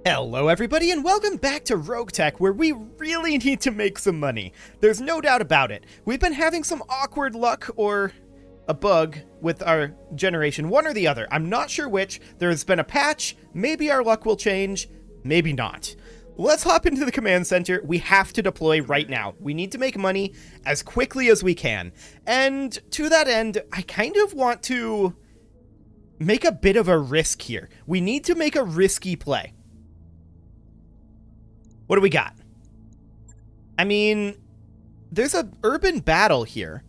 Hello everybody and welcome back to RogueTech, where we really need to make some money. There's no doubt about it. We've been having some awkward luck or a bug with our generation, one or the other. I'm not sure which. There's been a patch, maybe our luck will change, maybe not. Let's hop into the command center. We have to deploy right now. We need to make money as quickly as we can. And to that end, I kind of want to make a bit of a risk here. We need to make a risky play. What do we got? I mean, there's an urban battle here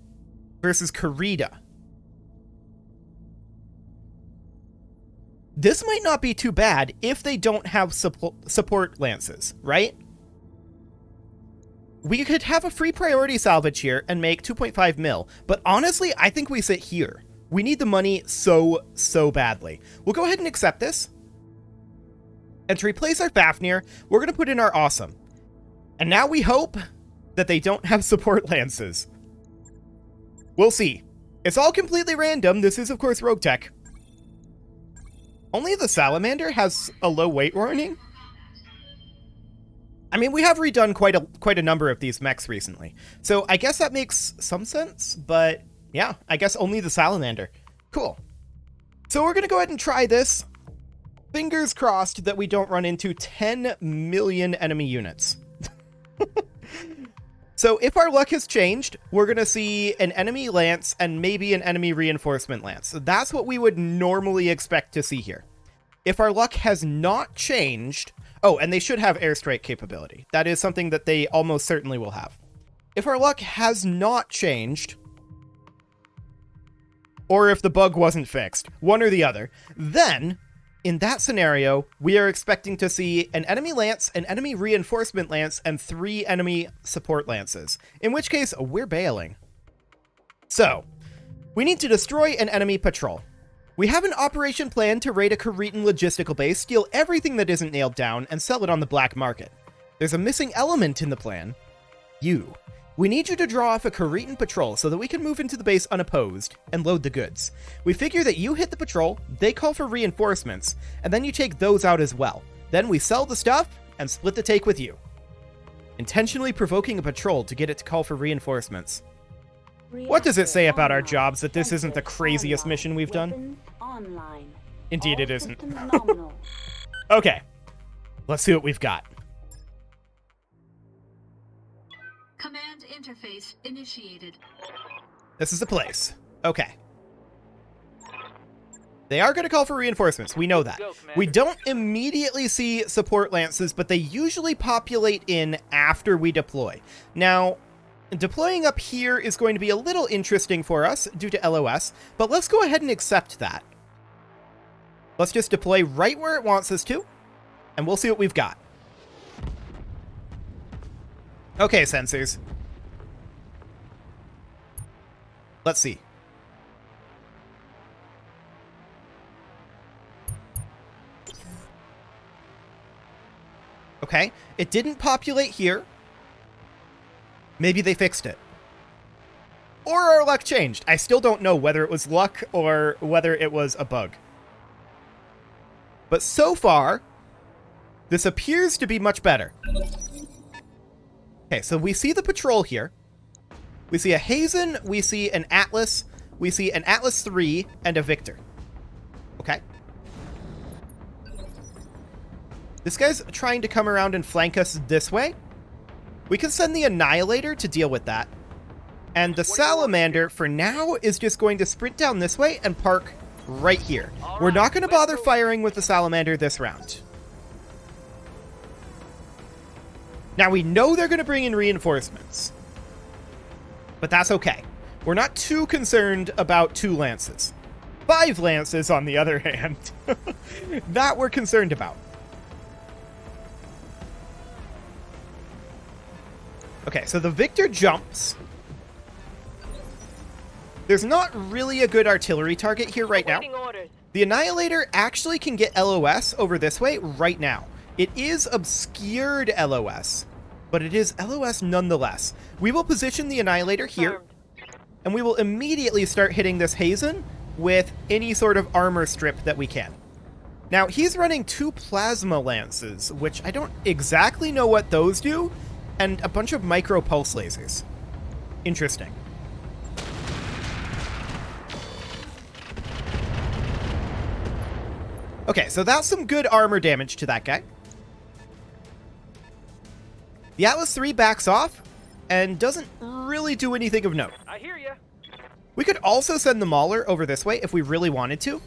versus Karita. This might not be too bad if they don't have support lances, right? We could have a free priority salvage here and make 2.5 mil, but honestly, I think we sit here. We need the money so badly. We'll go ahead and accept this. And to replace our Fafnir, we're going to put in our Awesome. And now we hope that they don't have support lances. We'll see. It's all completely random. This is, of course, RogueTech. Only the Salamander has a low weight warning. I mean, we have redone quite a number of these mechs recently. So I guess that makes some sense. But yeah, I guess only the Salamander. Cool. So we're going to go ahead and try this. Fingers crossed that we don't run into 10 million enemy units. So if our luck has changed, we're going to see an enemy lance and maybe an enemy reinforcement lance. So that's what we would normally expect to see here. If our luck has not changed... Oh, and they should have airstrike capability. That is something that they almost certainly will have. If our luck has not changed, or if the bug wasn't fixed, one or the other, then... in that scenario, we are expecting to see an enemy lance, an enemy reinforcement lance, and 3 enemy support lances. In which case, we're bailing. So, we need to destroy an enemy patrol. We have an operation plan to raid a Karitan logistical base, steal everything that isn't nailed down, and sell it on the black market. There's a missing element in the plan. You. We need you to draw off a Karitan patrol so that we can move into the base unopposed and load the goods. We figure that you hit the patrol, they call for reinforcements, and then you take those out as well. Then we sell the stuff and split the take with you. Intentionally provoking a patrol to get it to call for reinforcements. What does it say about our jobs that this isn't the craziest mission we've done? Indeed it isn't. Okay, let's see what we've got. Command interface initiated. This is the place. Okay. They are going to call for reinforcements. We know that. We don't immediately see support lances, but they usually populate in after we deploy. Now, deploying up here is going to be a little interesting for us due to LOS, but let's go ahead and accept that. Let's just deploy right where it wants us to, and we'll see what we've got. Okay, sensors. Let's see. Okay, it didn't populate here. Maybe they fixed it. Or our luck changed. I still don't know whether it was luck or whether it was a bug. But so far, this appears to be much better. Okay, so we see the patrol here. We see a Hazen, we see an Atlas, we see an Atlas 3, and a Victor. Okay. This guy's trying to come around and flank us this way. We can send the Annihilator to deal with that. And the Salamander, for now, is just going to sprint down this way and park right here. We're not going to bother firing with the Salamander this round. Now, we know they're going to bring in reinforcements. But that's okay. We're not too concerned about 2 lances. 5 lances, on the other hand. That we're concerned about. Okay, so the Victor jumps. There's not really a good artillery target here right now. The Annihilator actually can get LOS over this way right now. It is obscured LOS, but it is LOS nonetheless. We will position the Annihilator here, and we will immediately start hitting this Hazen with any sort of armor strip that we can. Now, he's running 2 plasma lances, which I don't exactly know what those do, and a bunch of micro pulse lasers. Interesting. Okay, so that's some good armor damage to that guy. The Atlas III backs off and doesn't really do anything of note. I hear ya. We could also send the Mauler over this way if we really wanted to.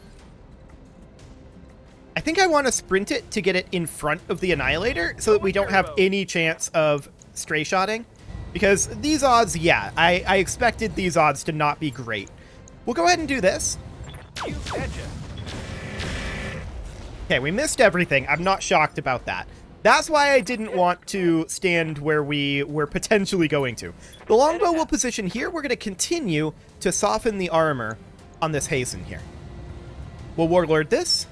I think I want to sprint it to get it in front of the Annihilator so that we don't have any chance of stray shotting. Because these odds, yeah, I expected these odds to not be great. We'll go ahead and do this. You betcha. Okay, we missed everything. I'm not shocked about that. That's why I didn't want to stand where we were potentially going to. The longbow will position here. We're going to continue to soften the armor on this Hazen here. We'll Warlord this.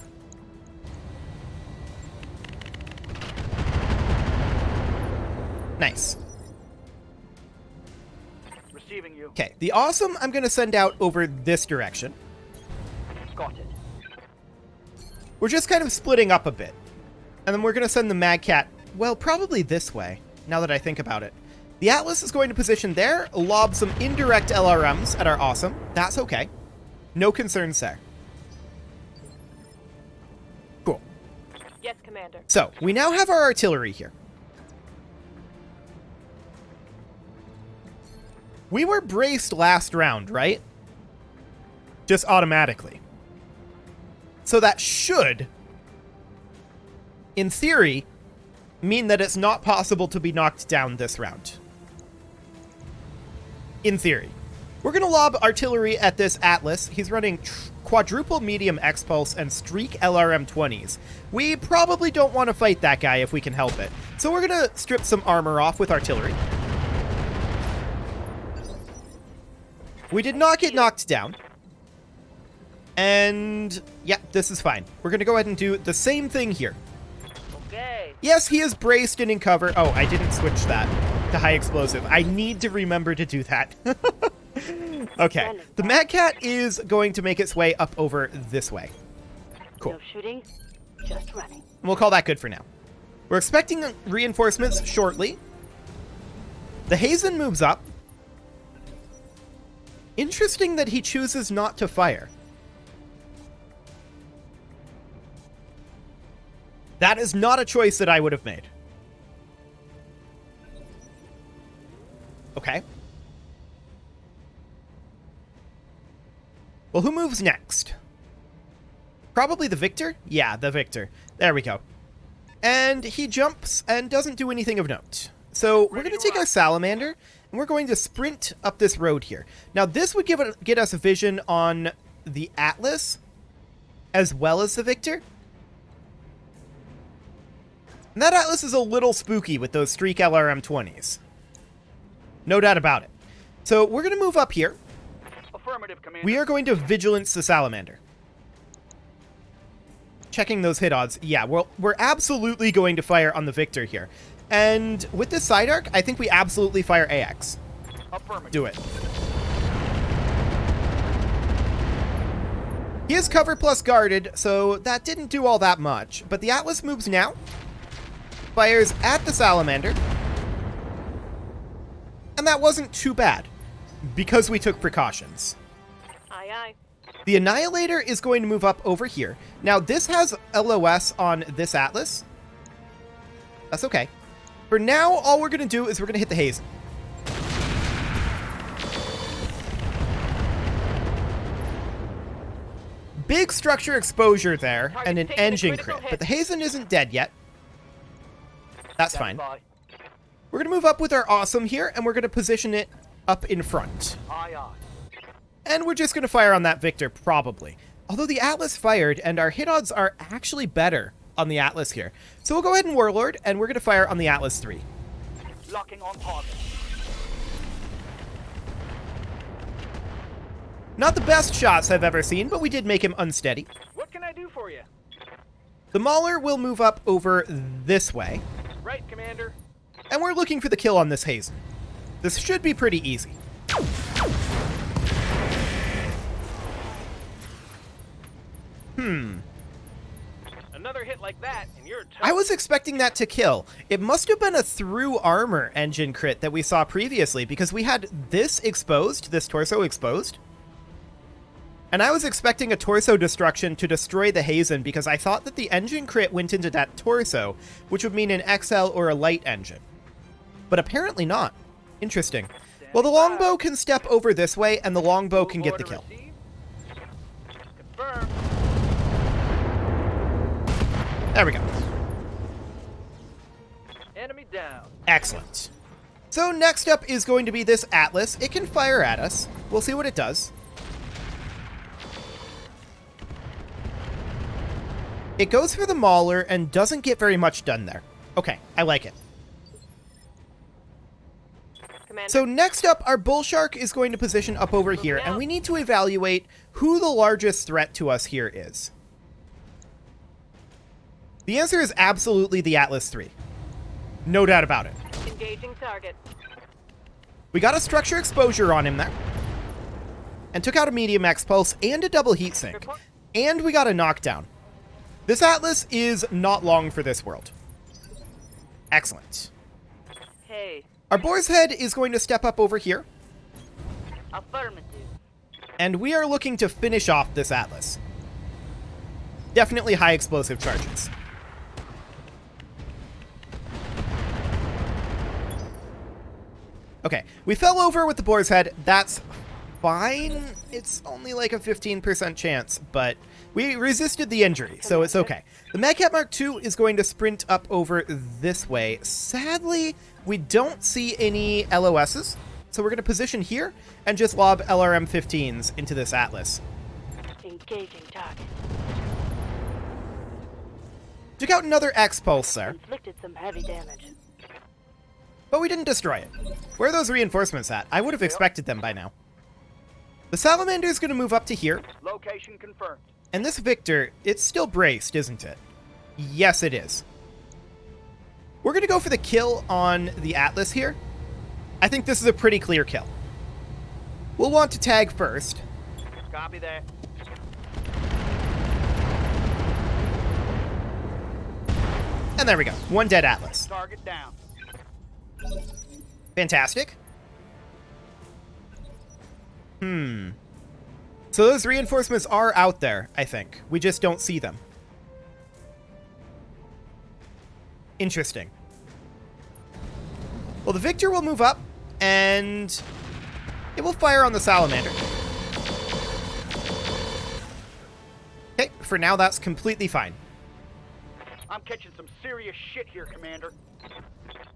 Nice. Receiving you. Okay, the Awesome I'm going to send out over this direction. Got it. We're just kind of splitting up a bit. And then we're going to send the Mad Cat, well, probably this way, now that I think about it. The Atlas is going to position there, lob some indirect LRMs at our Awesome. That's okay. No concerns there. Cool. Yes, Commander. So, we now have our artillery here. We were braced last round, right? Just automatically. So that should, in theory, mean that it's not possible to be knocked down this round. In theory. We're going to lob artillery at this Atlas. He's running quadruple medium X-Pulse and streak LRM-20s. We probably don't want to fight that guy if we can help it. So we're going to strip some armor off with artillery. We did not get knocked down. And yeah, this is fine. We're going to go ahead and do the same thing here. Okay. Yes, he is braced and in cover. Oh, I didn't switch that to high explosive. I need to remember to do that. Okay. The Mad Cat is going to make its way up over this way. Cool. No shooting, just running. We'll call that good for now. We're expecting reinforcements shortly. The Hazen moves up. Interesting that he chooses not to fire. That is not a choice that I would have made. Okay. Well, who moves next? Probably the Victor? Yeah, the Victor. There we go. And he jumps and doesn't do anything of note. So we're going to take our Salamander, and we're going to sprint up this road here. Now, this would get us a vision on the Atlas, as well as the Victor. And that Atlas is a little spooky with those streak LRM-20s. No doubt about it. So we're going to move up here. Affirmative, Commander. We are going to Vigilance the Salamander. Checking those hit odds. Yeah, well, we're absolutely going to fire on the Victor here. And with this side arc, I think we absolutely fire AX. Affirmative. Do it. He is cover plus guarded, so that didn't do all that much. But the Atlas moves now. Fires at the Salamander. And that wasn't too bad, because we took precautions. Aye, aye. The Annihilator is going to move up over here. Now, this has LOS on this Atlas. That's okay. For now, all we're going to do is we're going to hit the Hazen. Big structure exposure there, and an engine crit. But the Hazen isn't dead yet. That's fine. We're going to move up with our Awesome here, and we're going to position it up in front. Aye, aye. And we're just going to fire on that Victor, probably. Although the Atlas fired, and our hit odds are actually better on the Atlas here. So we'll go ahead and Warlord, and we're going to fire on the Atlas III. Locking on target. Not the best shots I've ever seen, but we did make him unsteady. What can I do for you? The Mauler will move up over this way, Right, Commander. and we're looking for the kill on this Hazen. This should be pretty easy. Another hit like that, and you're toast. I was expecting that to kill. It must have been a through armor engine crit that we saw previously, because we had this exposed, this torso exposed. And I was expecting a torso destruction to destroy the Hazen, because I thought that the engine crit went into that torso, which would mean an XL or a light engine. But apparently not. Interesting. Well, the longbow can step over this way, and the longbow can get the kill. Confirm. There we go. Enemy down. Excellent. So next up is going to be this Atlas. It can fire at us. We'll see what it does. It goes for the Mauler and doesn't get very much done there. Okay, I like it. Commander. So next up, our Bull Shark is going to position up over here, and we need to evaluate who the largest threat to us here is. The answer is absolutely the Atlas 3. No doubt about it. Engaging target. We got a structure exposure on him there. And took out a medium X pulse and a double heat sink. Report. And we got a knockdown. This Atlas is not long for this world. Excellent. Hey. Our Boar's Head is going to step up over here. Affirmative. And we are looking to finish off this Atlas. Definitely high explosive charges. Okay, we fell over with the Boar's Head. That's fine. It's only like a 15% chance, but we resisted the injury, so it's okay. The Madcat Mark II is going to sprint up over this way. Sadly, we don't see any LOSs, so we're going to position here and just lob LRM-15s into this Atlas. Engaging target. Took out another X-Pulse there, Inflicted some heavy damage. but we didn't destroy it. Where are those reinforcements at? I would have expected them by now. The Salamander is going to move up to here, Location confirmed. and this Victor, it's still braced, isn't it? Yes, it is. We're going to go for the kill on the Atlas here. I think this is a pretty clear kill. We'll want to tag first. Copy that. And there we go. One dead Atlas. Target down. Fantastic. So those reinforcements are out there, I think. We just don't see them. Interesting. Well, the Victor will move up, and it will fire on the Salamander. Okay, for now that's completely fine. I'm catching some serious shit here, Commander.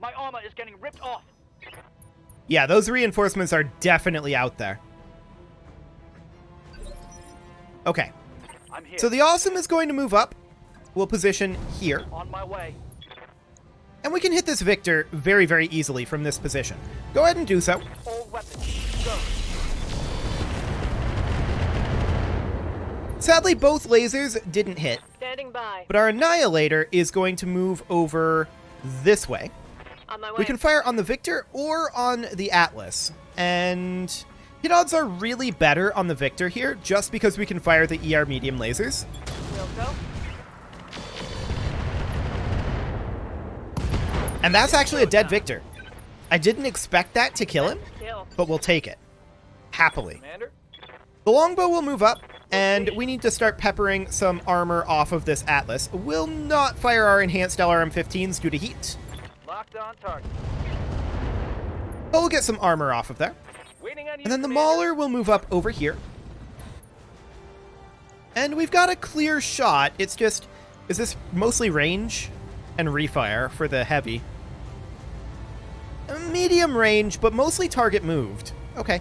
My armor is getting ripped off. Yeah, those reinforcements are definitely out there. Okay, I'm here. so the Awesome is going to move up. We'll position here. On my way. And we can hit this Victor very, very easily from this position. Go ahead and do so. All weapons. Go. Sadly, both lasers didn't hit, Standing by. but our Annihilator is going to move over this way. On my way. We can fire on the Victor or on the Atlas. And hit odds are really better on the Victor here, just because we can fire the ER medium lasers. Will go. And that's actually a dead Victor. I didn't expect that to kill him, Kill. but we'll take it. Happily. Commander. The longbow will move up, and we need to start peppering some armor off of this Atlas. We'll not fire our enhanced LRM-15s due to heat, Locked on target. but we'll get some armor off of there. Waiting on you, And then the Commander. Mauler will move up over here. And we've got a clear shot. It's just, is this mostly range and refire for the heavy? Medium range, but mostly target moved. Okay,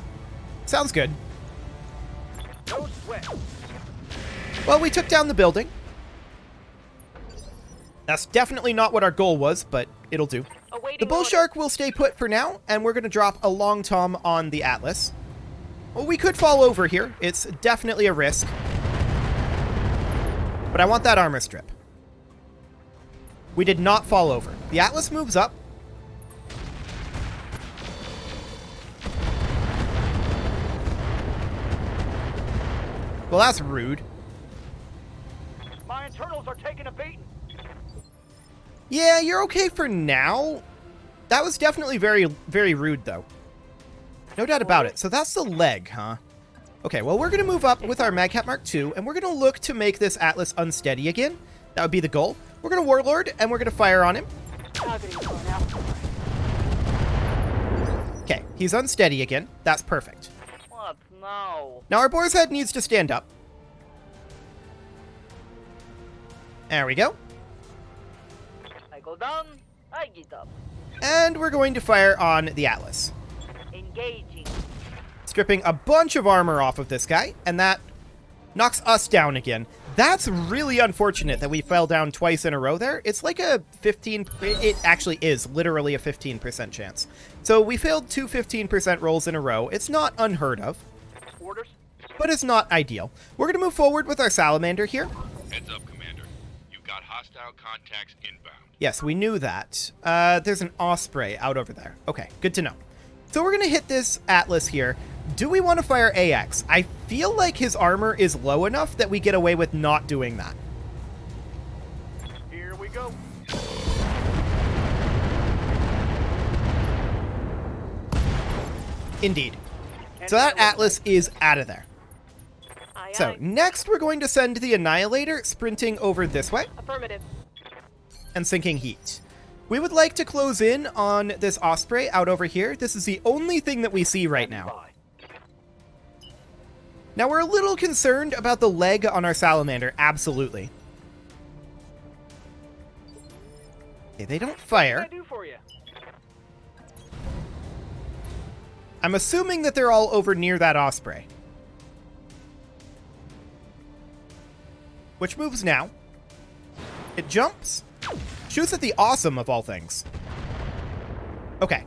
sounds good. No sweat. Well, we took down the building. That's definitely not what our goal was, but it'll do. Awaiting The Bull order. Shark will stay put for now, and we're going to drop a Long Tom on the Atlas. Well, we could fall over here. It's definitely a risk. But I want that armor strip. We did not fall over. The Atlas moves up. Well, that's rude. My internals are taking a beating. Yeah, you're okay for now. That was definitely very, very rude, though. No doubt about it. So that's the leg, huh? Okay, well, we're going to move up with our Magcat Mark II, and we're going to look to make this Atlas unsteady again. That would be the goal. We're going to Warlord, and we're going to fire on him. Targeting going out. Okay, he's unsteady again. That's perfect. What? No. Now our boar's head needs to stand up. There we go. I go down, I get up. And we're going to fire on the Atlas. Engaging. Stripping a bunch of armor off of this guy, and that knocks us down again. That's really unfortunate that we fell down twice in a row there. It's like a 15... It actually is literally a 15% chance. So we failed two 15% rolls in a row. It's not unheard of, Orders? but it's not ideal. We're going to move forward with our Salamander here. Heads up, Commander. You've got hostile contacts inbound. Yes, we knew that. There's an Osprey out over there. Okay, good to know. So we're going to hit this Atlas here. Do we want to fire AX? I feel like his armor is low enough that we get away with not doing that. Here we go. Indeed. So that Atlas is out of there. Aye, So aye. next we're going to send the Annihilator sprinting over this way Affirmative. and sinking heat. We would like to close in on this Osprey out over here. This is the only thing that we see right now. Bye. Now we're a little concerned about the leg on our Salamander, absolutely. Okay, they don't What fire. can I do for you? I'm assuming that they're all over near that Osprey. Which moves now. It jumps. Shoots at the Awesome of all things. Okay.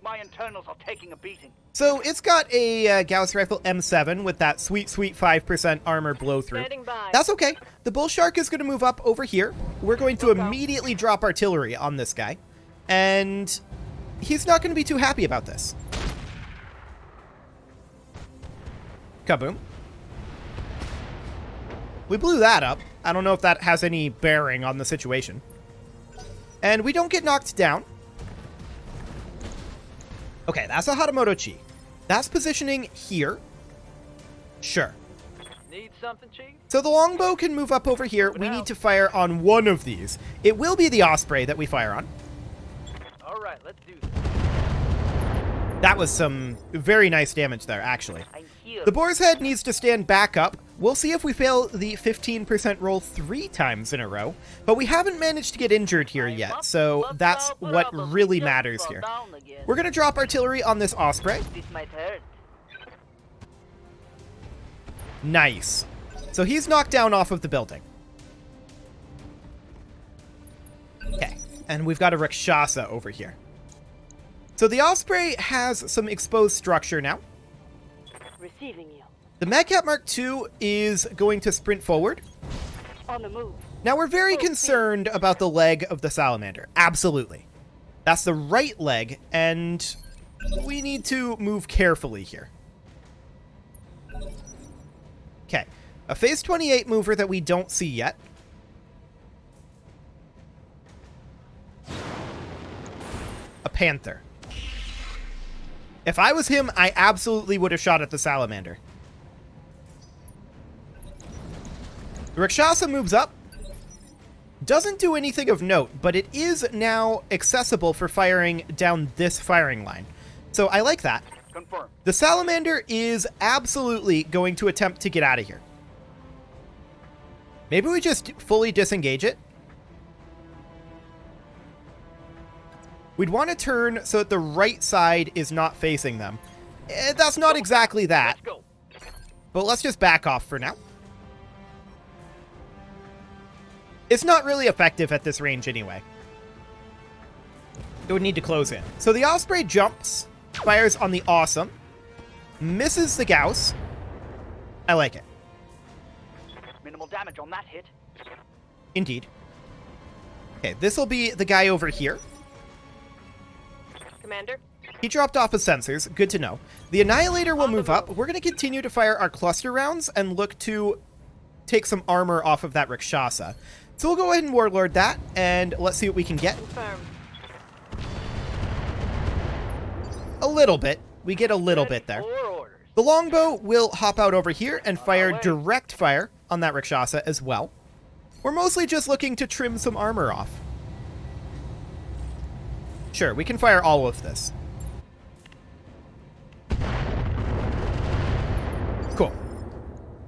My internals are taking a beating. So it's got a Gauss Rifle M7 with that sweet, sweet 5% armor blow through. Standing by. That's okay. The Bull Shark is going to move up over here. We're going to immediately drop artillery on this guy. And he's not going to be too happy about this. Kaboom. We blew that up. I don't know if that has any bearing on the situation. And we don't get knocked down. Okay, that's a Hatamoto Chi. That's positioning here. Sure. Need something, Chief? So the longbow can move up over here. We need to fire on one of these. It will be the Osprey that we fire on. All right, let's do this. That was some very nice damage there, actually. I'm here. The boar's head needs to stand back up. We'll see if we fail the 15% roll 3 times in a row, but we haven't managed to get injured here yet, so that's what really matters here. We're going to drop artillery on this Osprey. This might hurt. Nice. So he's knocked down off of the building. Okay, and we've got a Rakshasa over here. So the Osprey has some exposed structure now. Receiving you. The Magcat Mark II is going to sprint forward. On the move. Now, we're very concerned about the leg of the Salamander. Absolutely. That's the right leg, and we need to move carefully here. Okay. A Phase 28 mover that we don't see yet. A Panther. If I was him, I absolutely would have shot at the Salamander. The Rakshasa moves up. Doesn't do anything of note, but it is now accessible for firing down this firing line. So I like that. Confirm. The Salamander is absolutely going to attempt to get out of here. Maybe we just fully disengage it. We'd want to turn so that the right side is not facing them. That's not exactly that, Let's go. but let's just back off for now. It's not really effective at this range anyway. It would need to close in. So the Osprey jumps, fires on the Awesome, misses the Gauss. I like it. Minimal damage on that hit. Indeed. Okay, this will be the guy over here. Commander. He dropped off his sensors. Good to know. The Annihilator will move up. We're going to continue to fire our cluster rounds and look to take some armor off of that Rakshasa. So we'll go ahead and Warlord that, and let's see what we can get. Confirmed. A little bit. We get a little bit there. For orders. The longbow will hop out over here and fire direct fire on that Rakshasa as well. We're mostly just looking to trim some armor off. Sure, we can fire all of this. Cool.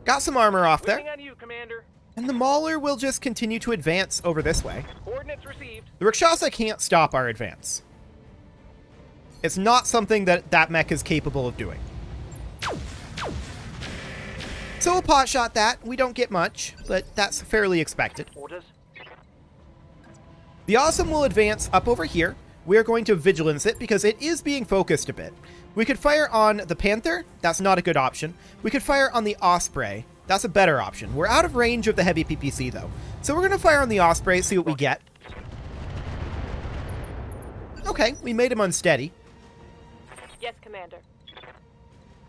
Got some armor off there. Waiting on you, Commander. And the Mauler will just continue to advance over this way. Coordinates received. The Rakshasa can't stop our advance. It's not something that that mech is capable of doing. So we'll pot shot that. We don't get much, but that's fairly expected. Orders. The Awesome will advance up over here. We are going to Vigilance it because it is being focused a bit. We could fire on the Panther. That's not a good option. We could fire on the Osprey. That's a better option. We're out of range of the heavy PPC though. So we're going to fire on the Osprey, see what we get. Okay, we made him unsteady. Yes, Commander.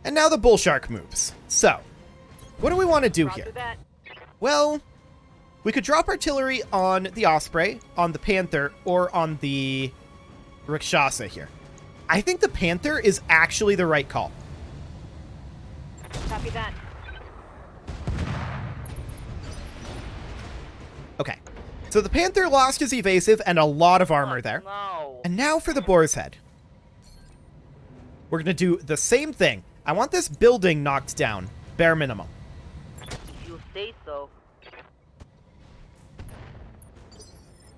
And now the Bull Shark moves. So, what do we want to do Roger here? that. Well, we could drop artillery on the Osprey, on the Panther, or on the Rakshasa here. I think the Panther is actually the right call. Copy that. Okay, so the Panther lost his evasive and a lot of armor there. No. And now for the Boar's Head. We're going to do the same thing. I want this building knocked down, bare minimum. If you say so.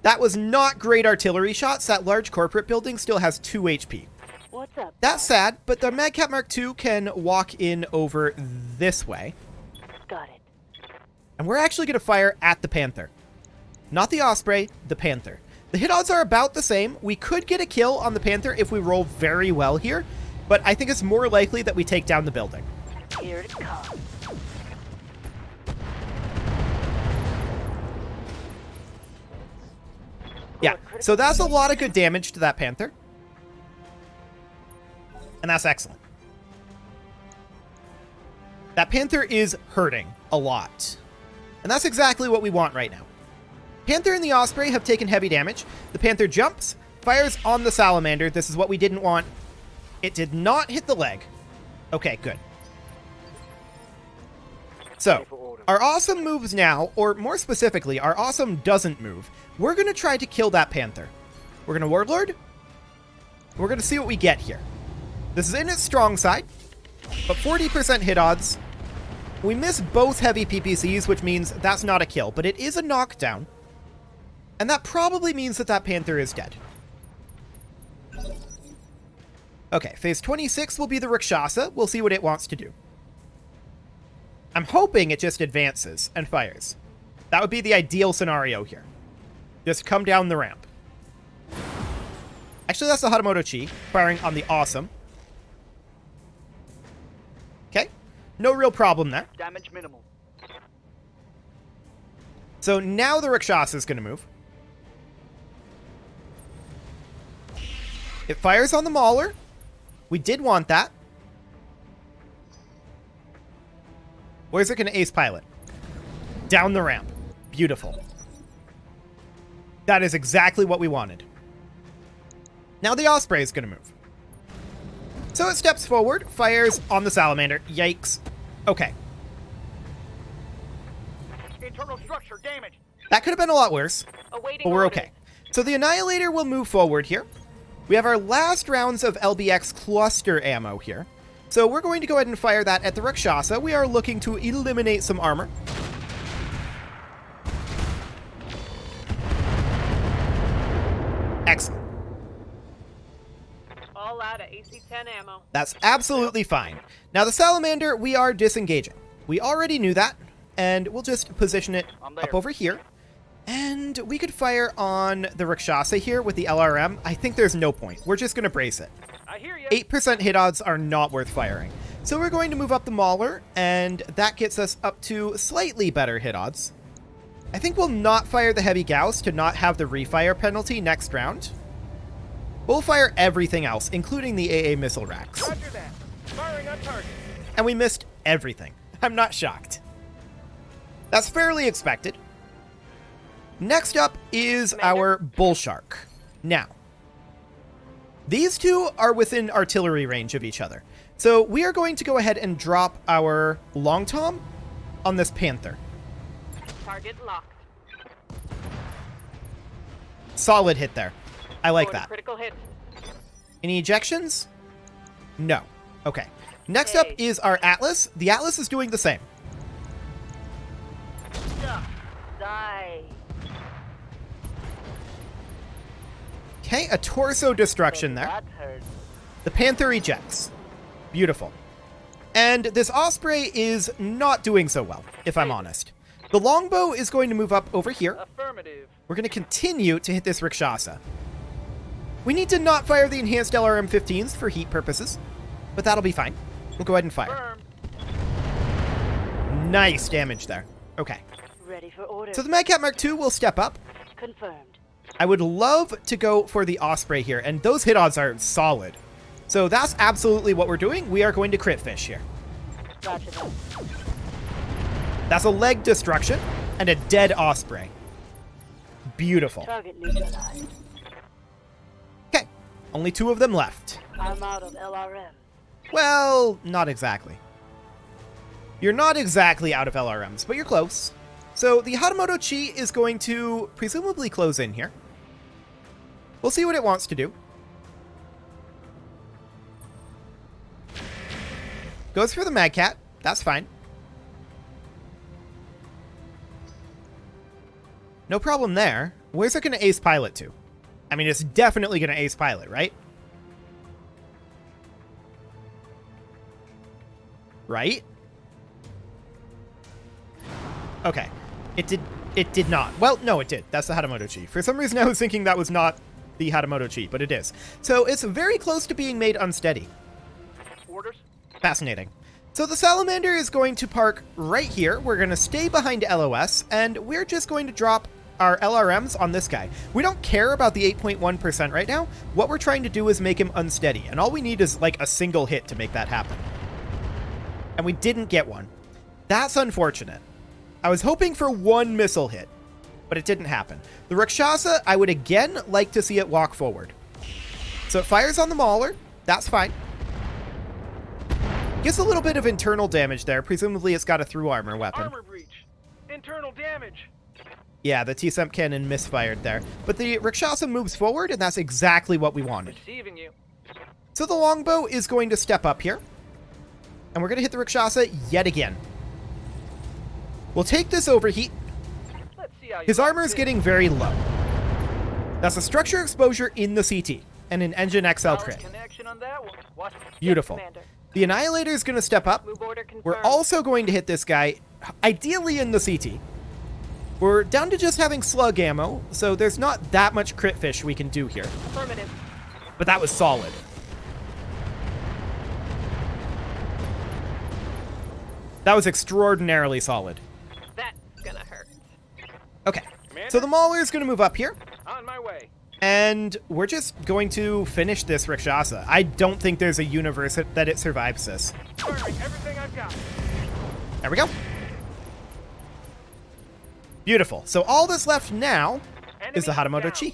That was not great artillery shots. That large corporate building still has 2 HP. What's up? That's sad, but the Madcap Mark II can walk in over this way. Got it. And we're actually going to fire at the Panther. Not the Osprey, the Panther. The hit odds are about the same. We could get a kill on the Panther if we roll very well here, but I think it's more likely that we take down the building. Here it comes. Yeah, so that's a lot of good damage to that Panther. And that's excellent. That Panther is hurting a lot. And that's exactly what we want right now. Panther and the Osprey have taken heavy damage. The Panther jumps, fires on the Salamander. This is what we didn't want. It did not hit the leg. Okay, good. So, our Awesome moves now, or more specifically, our Awesome doesn't move. We're going to try to kill that Panther. We're going to Warlord. We're going to see what we get here. This is in its strong side, but 40% hit odds. We miss both heavy PPCs, which means that's not a kill, but it is a knockdown. And that probably means that that Panther is dead. Okay, phase 26 will be the Rakshasa. We'll see what it wants to do. I'm hoping it just advances and fires. That would be the ideal scenario here. Just come down the ramp. Actually, that's the Hatamoto Chi, firing on the Awesome. Okay, no real problem there. Damage minimal. So now the Rakshasa is going to move. It fires on the Mauler. We did want that. Where's it going to ace pilot? Down the ramp. Beautiful. That is exactly what we wanted. Now the Osprey is going to move. So it steps forward, fires on the Salamander. Yikes. Okay. Internal structure damaged. That could have been a lot worse, Awaiting but we're orders. okay. So the Annihilator will move forward here. We have our last rounds of LBX cluster ammo here. So we're going to go ahead and fire that at the Rakshasa. We are looking to eliminate some armor. Excellent. All out of AC-10 ammo. That's absolutely fine. Now the Salamander, we are disengaging. We already knew that, and we'll just position it I'm there. up over here. And we could fire on the Rakshasa here with the LRM. I think there's no point. We're just going to brace it. I hear you. 8% hit odds are not worth firing. So we're going to move up the Mauler, and that gets us up to slightly better hit odds. I think we'll not fire the Heavy Gauss to not have the refire penalty next round. We'll fire everything else, including the AA missile racks. Roger that. Firing on target. And we missed everything. I'm not shocked. That's fairly expected. Next up is Commander? our bull shark. Now, these two are within artillery range of each other. So we are going to go ahead and drop our long tom on this panther. Target locked. Solid hit there. I like Going that. Critical hit. Any ejections? No. Okay. Next up Hey. is our Atlas. The Atlas is doing the same. Die. Okay, a torso destruction there. That hurt. The Panther ejects. Beautiful. And this Osprey is not doing so well, if I'm honest. The longbow is going to move up over here. Affirmative. We're going to continue to hit this Rakshasa. We need to not fire the enhanced LRM-15s for heat purposes, but that'll be fine. We'll go ahead and fire. Firm. Nice damage there. Okay. Ready for orders. So the Madcat Mark II will step up. Confirmed. I would love to go for the Osprey here, and those hit odds are solid. So that's absolutely what we're doing. We are going to crit fish here. Roger that. That's a leg destruction and a dead Osprey. Beautiful. Target neutralized. Okay, only 2 of them left. I'm out of LRM. Well, not exactly. You're not exactly out of LRMs, but you're close. So the Hatamoto Chi is going to presumably close in here. We'll see what it wants to do. Goes for the Madcat. That's fine. No problem there. Where's it going to ace pilot to? I mean, it's definitely going to ace pilot, right? Right? Okay. It did not. Well, no, it did. That's the Hatamoto Chi. For some reason, I was thinking that was not the Hatamoto Chi, but it is. So it's very close to being made unsteady. Orders. Fascinating. So the Salamander is going to park right here. We're going to stay behind LOS, and we're just going to drop our LRMs on this guy. We don't care about the 8.1% right now. What we're trying to do is make him unsteady, and all we need is like a single hit to make that happen. And we didn't get one. That's unfortunate. I was hoping for one missile hit, but it didn't happen. The Rakshasa, I would again like to see it walk forward. So it fires on the Mauler. That's fine. Gets a little bit of internal damage there. Presumably it's got a through armor weapon. Armor breach. Internal damage. Yeah, the T-Semp cannon misfired there. But the Rakshasa moves forward, and that's exactly what we wanted. Receiving you. So the longbow is going to step up here. And we're going to hit the Rakshasa yet again. We'll take this overheat. Let's see how you His like armor is this. getting very low. That's a structure exposure in the CT. And an engine XL Power crit. connection on that one. What? Beautiful. Commander. The Annihilator is going to step up. Move order confirmed. We're also going to hit this guy, ideally in the CT. We're down to just having slug ammo, so there's not that much crit fish we can do here. Affirmative. But that was solid. That was extraordinarily solid. That's gonna hurt. Okay, Commander? so the Mauler is going to move up here, On my way. and we're just going to finish this Rakshasa. I don't think there's a universe that it survives this. Firing everything I've got. There we go. Beautiful. So all that's left now is the Enemy Hatamoto down. Chi.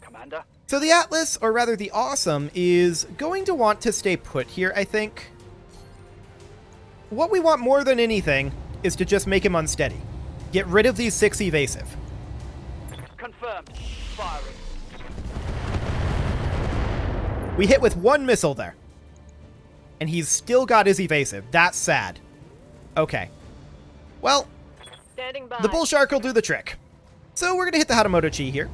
Commander. So the Atlas, or rather the Awesome, is going to want to stay put here, I think. What we want more than anything is to just make him unsteady. Get rid of these 6 evasive. Confirmed. Firing. We hit with 1 missile there. And he's still got his evasive. That's sad. Okay. Well, Standing by. the Bull Shark will do the trick. So we're going to hit the Hatamoto Chi here.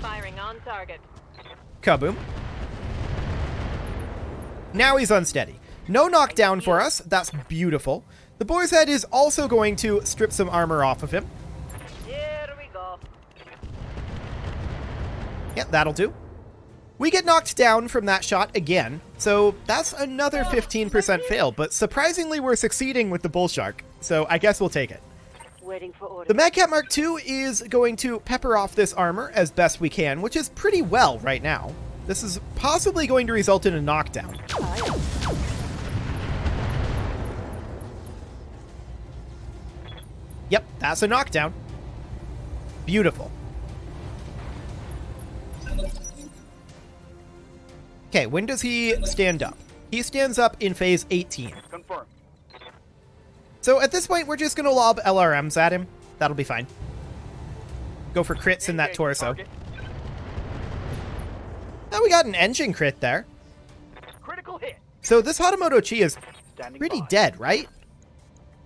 Firing on target. Kaboom. Now he's unsteady. No knockdown for us. That's beautiful. The Boar's Head is also going to strip some armor off of him. Here we go. Yep, that'll do. We get knocked down from that shot again, so that's another 15% fail, but surprisingly we're succeeding with the Bull Shark, so I guess we'll take it. Waiting for orders. The Madcat Mark II is going to pepper off this armor as best we can, which is pretty well right now. This is possibly going to result in a knockdown. Yep, that's a knockdown. Beautiful. Okay, when does he stand up? He stands up in phase 18. Confirm. So at this point, we're just going to lob LRMs at him. That'll be fine. Go for crits in that Engage torso. target. Oh, we got an engine crit there. Critical hit. So this Hatamoto Chi is Standing pretty by. dead, right?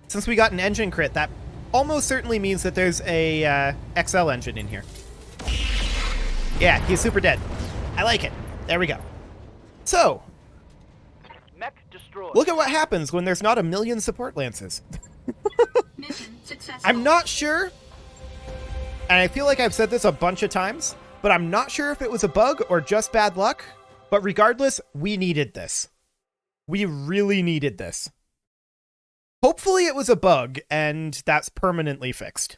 Since we got an engine crit, that almost certainly means that there's a XL engine in here. Yeah, he's super dead. I like it. There we go. So, Mech destroyed. look at what happens when there's not a million support lances. Mission successful. I'm not sure, and I feel like I've said this a bunch of times, but I'm not sure if it was a bug or just bad luck. But regardless, we needed this. We really needed this. Hopefully it was a bug, and that's permanently fixed.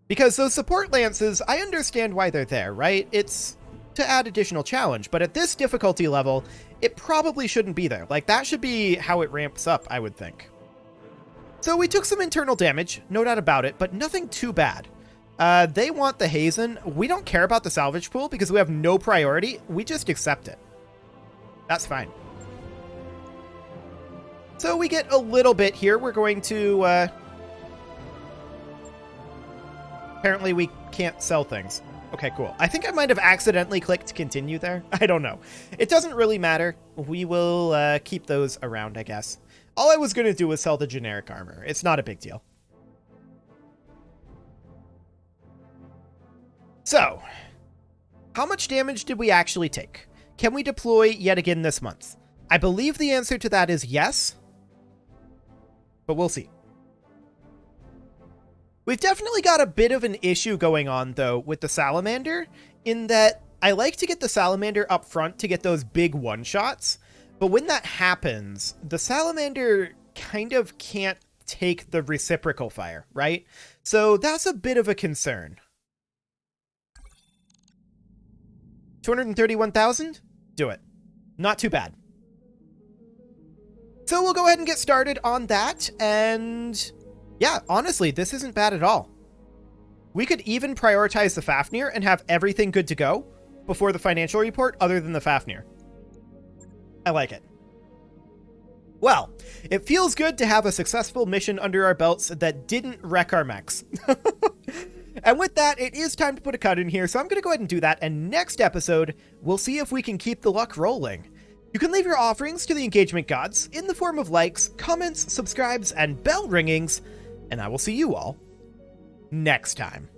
Because those support lances, I understand why they're there, right? It's to add additional challenge, but at this difficulty level, it probably shouldn't be there. Like, that should be how it ramps up, I would think. So we took some internal damage, no doubt about it, but nothing too bad. They want the Hazen. We don't care about the salvage pool because we have no priority. We just accept it. That's fine. So we get a little bit here. We're going to... Apparently we can't sell things. Okay, cool. I think I might have accidentally clicked continue there. I don't know. It doesn't really matter. We will keep those around, I guess. All I was going to do was sell the generic armor. It's not a big deal. So, how much damage did we actually take? Can we deploy yet again this month? I believe the answer to that is yes, but we'll see. We've definitely got a bit of an issue going on, though, with the Salamander, in that I like to get the Salamander up front to get those big one-shots, but when that happens, the Salamander kind of can't take the reciprocal fire, right? So that's a bit of a concern. 231,000? Do it. Not too bad. So we'll go ahead and get started on that, and yeah, honestly, this isn't bad at all. We could even prioritize the Fafnir and have everything good to go before the financial report other than the Fafnir. I like it. Well, it feels good to have a successful mission under our belts that didn't wreck our mechs. And with that, it is time to put a cut in here, so I'm going to go ahead and do that, and next episode, we'll see if we can keep the luck rolling. You can leave your offerings to the engagement gods in the form of likes, comments, subscribes, and bell ringings, and I will see you all next time.